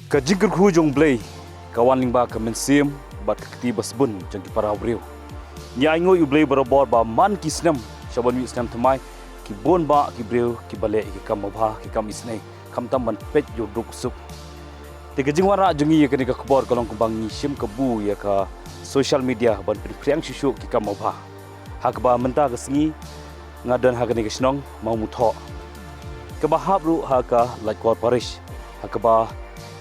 Ka jingkir khu jong blay kawan lingba ka mensim bat kti basbun jang ki para breu nya ingo yu blay barabor ba man ki snam shaban wi snam thamai ki bon ba ki breu ki bale ki kam bha ki kam isne kam tam ban pet yo duk sup te ka jingwara jungi ya ka khbor kalong kumbang ni sim ka bu ya ka social media ban priang shishu ki kam bha hak ba menta ka singi ngadan hak ni ka snong mau mutho ka ba habru ha ka like kor parish hak ba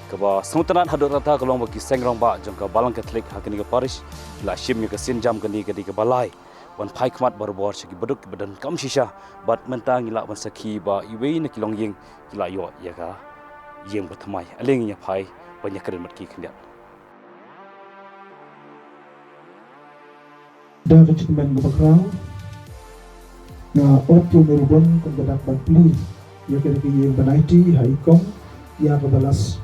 kaba sungtanan hadot rata kalong baki sengrong ba jongka balang Catholic hakini ka parish la shim ni ka sinjam kani ka di ka balai wan phai khmat barbor segi beduk badan kam shisha bat mentang ila ban sakhi ba iwe na kilong yeng ila yo ya ka yeng bathamai aleng nya phai banyak keren matki khindia da kecikmen bakrau na optu merbon kun badak bapli ya kene ke yeng banaiti haikong ya kebalas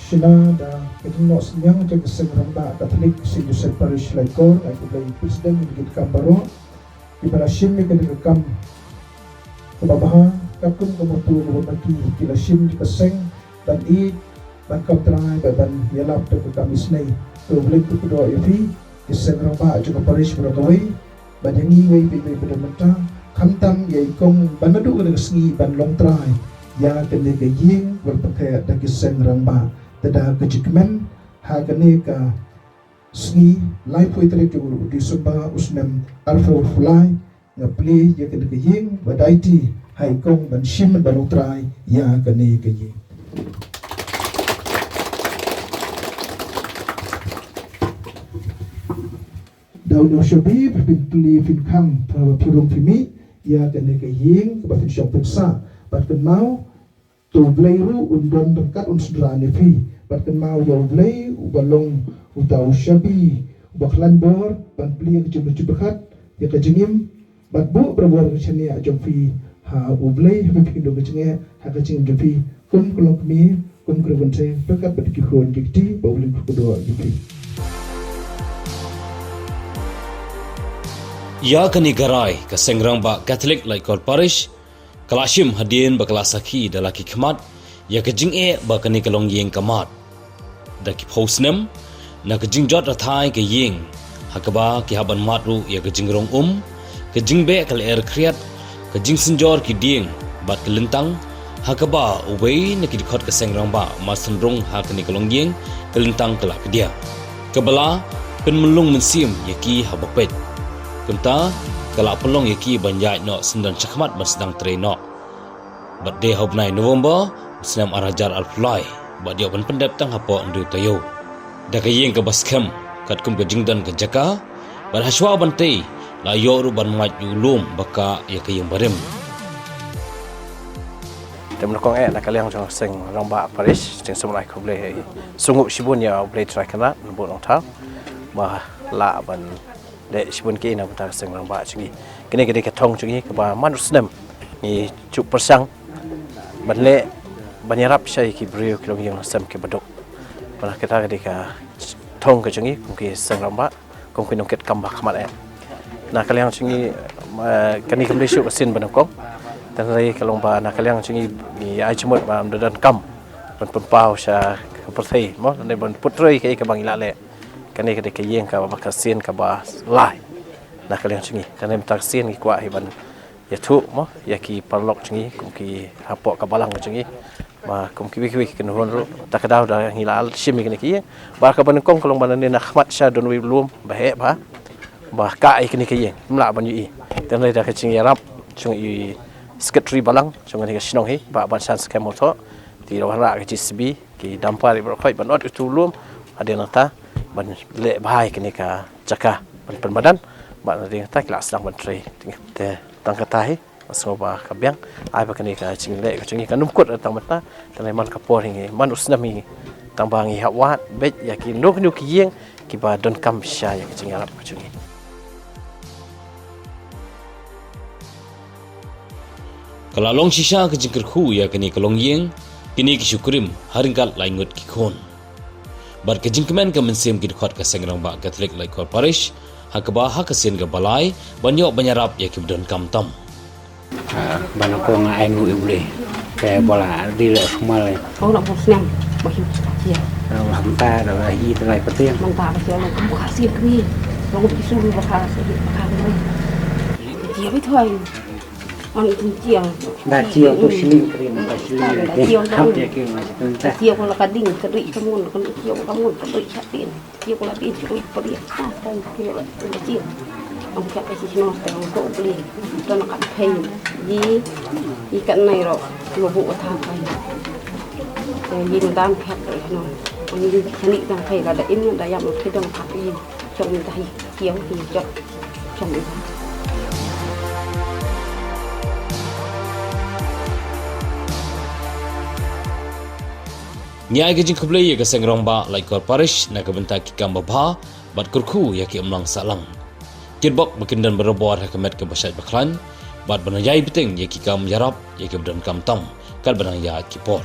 Shina da ketino senyang jaga sengramba Katolik Saint Joseph Parish Laikor ay kulay presiden di Kambaro di Palashim ni kadi kam kababaha kakum kamutu kababaki kilashim di kaseng dan i dan kaptrangai baban yalap to kamis nay to balik to kedua ifi di sengramba juga Parish Berakawai banyangi way bibay pedamata kamtam yai kong banadu kada kesngi ban long trai ya kene gaying berpakai dagi sengramba tada kejikmen hagane ka sngi life poetry di sumba usnem arfa fulai ngapli ya kene kaying badaiti haikong ban shim balutrai ya kene kaying Daudo shobi pinpli finkang pirung fimi ya kene kaying kabafin syok peksa batken mau tu bleiru undon berkat unsudrane fi batken mau yo blei ubalong utau shabi ubaklan bor ban beli ke jumlah berkat ya ke jengim bat bu berbuat kecini ajong fi ha ublei ha fi do kecini ha kecing jumpi kun kulong kami kun kurunte berkat badiki khon dikti bawlin kedua jumpi Ya kani garai ke sengrang ba Catholic Laikor Parish Kalashim hadien ba kelasaki dalaki khmat ya kejing ba kani kalong yeng kamat daki posnem na kejing jot rathai ke yeng hakaba ki haban matru ya kejing rong kejing be kal air kriat kejing senjor ki ding bat kelentang hakaba uwei na ki dikhot ke sengrang ba masen rong ha kani kalong yeng kelentang kala kedia kebala pen melung mensim yaki habapet kunta kala pelong yaki banjai no sendan chakmat ban sedang train no bat day hob 9 November senam arajar alfly bat dia ban pendap tang hapo ndu tayo da kayeng ke baskem kat kum ke jingdan ke jaka ban haswa ban tei la yo ru ban mat yulum baka ya kayeng barem tem kong na kaliang jong seng ramba Parish jeng semulai ko blei sungup sibun ya blei try kana bu long thang ba la ban de sibun ke na buta seng ramba chingi kene ke thong chingi ba manusnem ni chup persang banle banyarap syai ki brio kilong yang sam ke badok pada kita ketika thong ke chingi ki seng ramba kong ki nongket kamba khamat na kaliang chingi kani kamle shu sin banokong dan rai kalong ba na kaliang chingi ni ai chmot ba dan kam ban pau sha perthei mo ne ban putrei ke bang ilale kani ketika yeng ka ba kasin ka ba lai na kaliang chingi kani tak sin ki kwa hiban ya thu mo ya ki parlok chingi kum ki hapok ka balang chingi ma kum ki wik ken ron ro takadau da hilal shimi kani ki ba ka ban kong kalong ban ne na khmat sha don wi lum ba he ba ka ai kani ki yeng mla ban yi dan rai da ka chingi rap chingi secretary balang chingi ka shinong he ba ban san skam moto ti ro ra ka GCB ki dampar ro khoi ban ot tu lum ade nata ban le bahai kini ka jaka ban penbadan ban ring ta kelas sedang ban tre te tang kata hi asoba ka biang ai ba kini ka ching le ka chingi ka numkut tang mata tanai man ka por hingi man usnami tang bangi hawat bet yakin nok nu ki yeng ki ba don kam sha ya ka chingi arab ka chingi kalalong shisha ke jingkir khu ya kani kalong yeng kini ki syukrim haringkat laingut ki khon bar ke jingkemen ke mensim ki dikhot ke sengrang ba Catholic Laikor Parish hakaba hakasin ke balai banyak banyarap ya ki bedon kamtam banako nga ai ngu ible Kayak bola di luar semuaเลย Kau nak bos nem, bagi dia. เราทำตาเราฮีตอะไรก็เตี้ย Mentah bagi orang kamu kasih kami. Orang disuruh bakal kami. Dia betul. Orang itu dia. ดาเจียวตัวชิลิงกรีนไปชิลิงทำเกี่ยวกับมันแต่ Dia kalau kading kerik kamu, kalau dia kamu kerik hati. Dia kalau dia curi perik. Dan dia ông kẹt cái gì nó phải ông cậu liền cho nó cắt phê gì cận này rồi vừa vụ thang phê gì nó đang kẹt rồi nó ông đi khăn định đang phê là để im đã làm một cái đồng tháp gì trong người ta kéo thì cho trong người ta Nya ke jing kublai ya ke sengrong ba lai kor parish na ke bentak ki kam babha bat kurku ya ki umlang salang kirbok makin dan berobor hakamet ke basyat baklan bat banayai beteng ya ki kam yarap ya ki bedan kam tam kal banaya ki por